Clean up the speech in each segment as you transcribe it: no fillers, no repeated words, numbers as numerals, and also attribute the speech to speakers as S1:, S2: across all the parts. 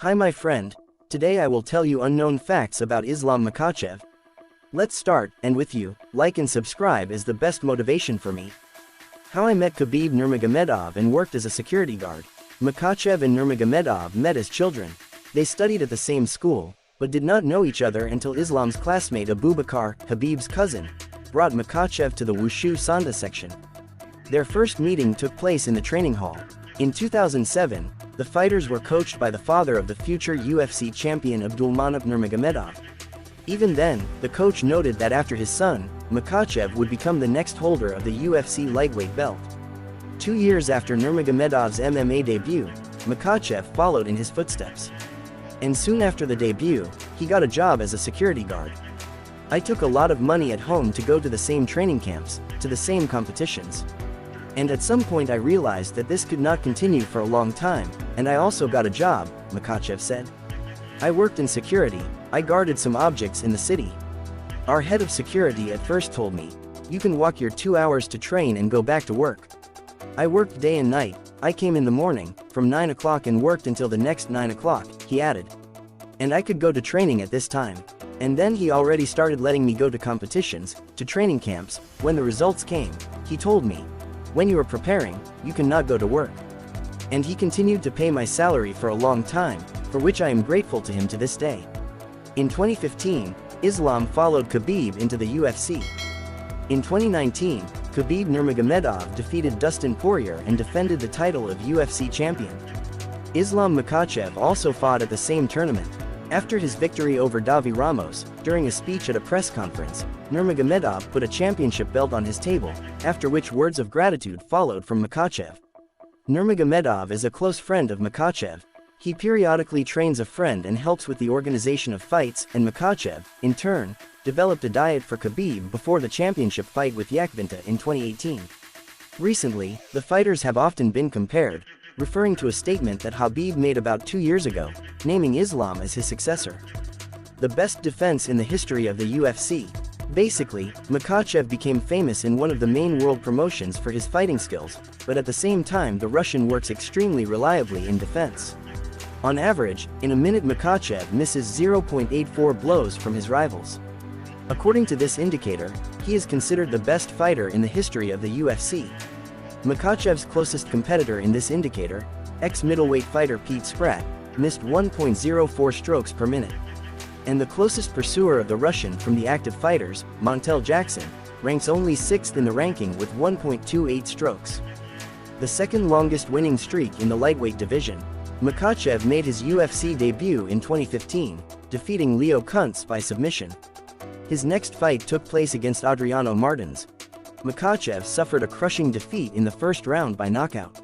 S1: Hi my friend, today I will tell you unknown facts about Islam Makhachev. Let's start, and with you, like and subscribe is the best motivation for me. How I met Khabib Nurmagomedov and worked as a security guard. Makhachev and Nurmagomedov met as children. They studied at the same school, but did not know each other until Islam's classmate Abubakar, Habib's cousin, brought Makhachev to the wushu-sanda section. Their first meeting took place in the training hall. In 2007, the fighters were coached by the father of the future UFC champion Abdulmanap Nurmagomedov. Even then, the coach noted that after his son, Makhachev would become the next holder of the UFC lightweight belt. 2 years after Nurmagomedov's MMA debut, Makhachev followed in his footsteps. And soon after the debut, he got a job as a security guard. I took a lot of money at home to go to the same training camps, to the same competitions. And at some point I realized that this could not continue for a long time, and I also got a job, Makhachev said. I worked in security, I guarded some objects in the city. Our head of security at first told me, you can walk your 2 hours to train and go back to work. I worked day and night, I came in the morning, from 9 o'clock and worked until the next 9 o'clock, he added. And I could go to training at this time. And then he already started letting me go to competitions, to training camps. When the results came, he told me, when you are preparing, you cannot go to work. And he continued to pay my salary for a long time, for which I am grateful to him to this day. In 2015, Islam followed Khabib into the UFC. In 2019, Khabib Nurmagomedov defeated Dustin Poirier and defended the title of UFC champion. Islam Makhachev also fought at the same tournament. After his victory over Davi Ramos, during a speech at a press conference, Nurmagomedov put a championship belt on his table, after which words of gratitude followed from Makhachev. Nurmagomedov is a close friend of Makhachev. He periodically trains a friend and helps with the organization of fights, and Makhachev, in turn, developed a diet for Khabib before the championship fight with Yakvinta in 2018. Recently, the fighters have often been compared, referring to a statement that Habib made about 2 years ago, naming Islam as his successor. The best defense in the history of the UFC. Basically, Makhachev became famous in one of the main world promotions for his fighting skills, but at the same time the Russian works extremely reliably in defense. On average, in a minute Makhachev misses 0.84 blows from his rivals. According to this indicator, he is considered the best fighter in the history of the UFC. Makhachev's closest competitor in this indicator, ex-middleweight fighter Pete Spratt, missed 1.04 strokes per minute. And the closest pursuer of the Russian from the active fighters, Montel Jackson, ranks only 6th in the ranking with 1.28 strokes. The second longest winning streak in the lightweight division, Makhachev made his UFC debut in 2015, defeating Leo Kuntz by submission. His next fight took place against Adriano Martins. Makhachev suffered a crushing defeat in the first round by knockout.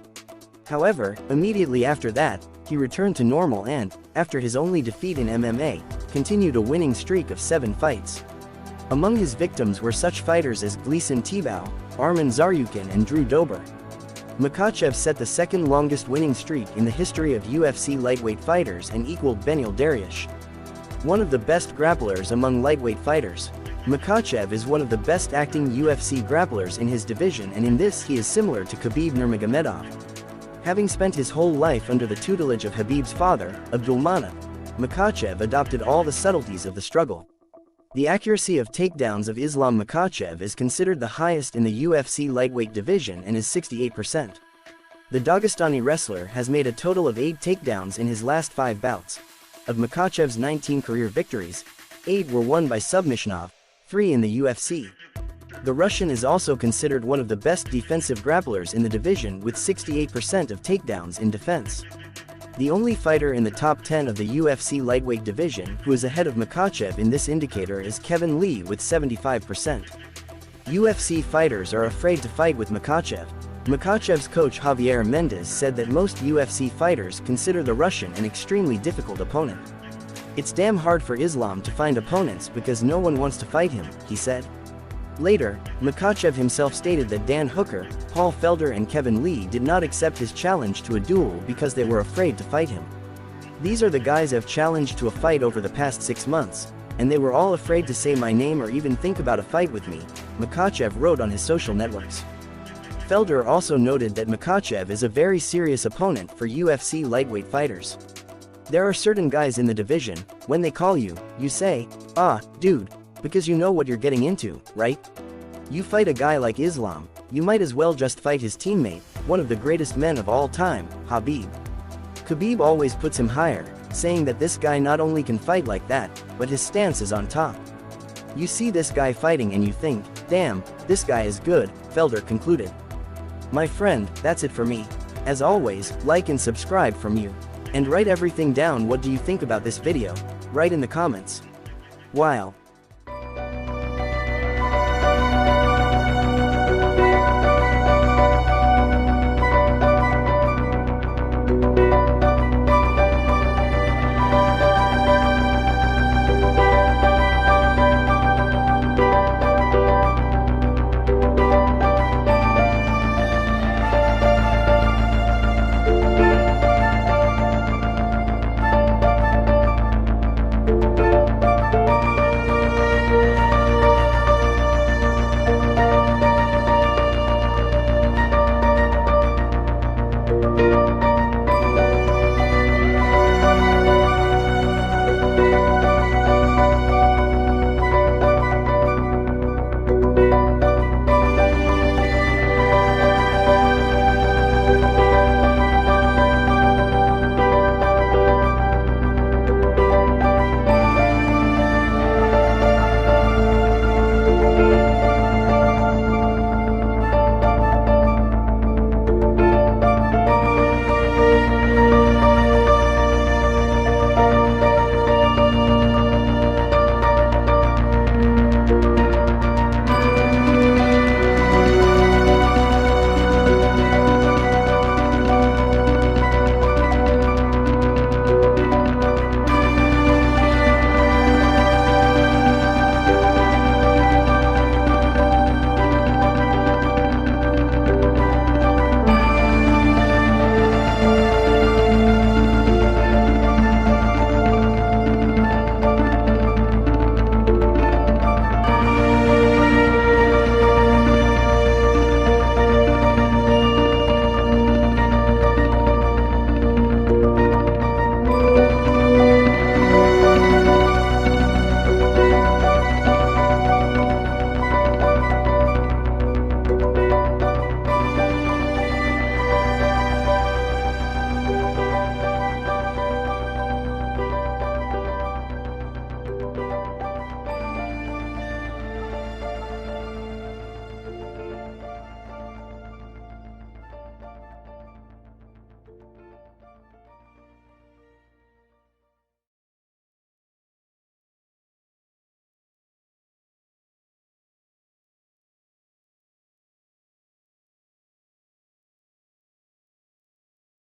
S1: However, immediately after that, he returned to normal and, after his only defeat in MMA, continued a winning streak of 7 fights. Among his victims were such fighters as Gleison Tibau, Arman Tsarukyan and Drew Dober. Makhachev set the second longest winning streak in the history of UFC lightweight fighters and equaled Beneil Dariush. One of the best grapplers among lightweight fighters, Makhachev is one of the best acting UFC grapplers in his division, and in this he is similar to Khabib Nurmagomedov. Having spent his whole life under the tutelage of Habib's father, Abdulmanap, Makhachev adopted all the subtleties of the struggle. The accuracy of takedowns of Islam Makhachev is considered the highest in the UFC lightweight division and is 68%. The Dagestani wrestler has made a total of 8 takedowns in his last 5 bouts. Of Makhachev's 19 career victories, 8 were won by submission of 3 in the UFC. The Russian is also considered one of the best defensive grapplers in the division with 68% of takedowns in defense. The only fighter in the top 10 of the UFC lightweight division who is ahead of Makhachev in this indicator is Kevin Lee with 75%. UFC fighters are afraid to fight with Makhachev. Makhachev's coach Javier Mendez said that most UFC fighters consider the Russian an extremely difficult opponent. It's damn hard for Islam to find opponents because no one wants to fight him, he said. Later, Makhachev himself stated that Dan Hooker, Paul Felder and Kevin Lee did not accept his challenge to a duel because they were afraid to fight him. These are the guys I've challenged to a fight over the past 6 months, and they were all afraid to say my name or even think about a fight with me, Makhachev wrote on his social networks. Felder also noted that Makhachev is a very serious opponent for UFC lightweight fighters. There are certain guys in the division, when they call you, you say, "Ah, dude," because you know what you're getting into, right? You fight a guy like Islam, you might as well just fight his teammate, one of the greatest men of all time, Habib. Khabib always puts him higher, saying that this guy not only can fight like that, but his stance is on top. You see this guy fighting and you think, damn, this guy is good, Felder concluded. My friend, that's it for me. As always, like and subscribe from you. And write everything down. What do you think about this video? Write in the comments. Wow.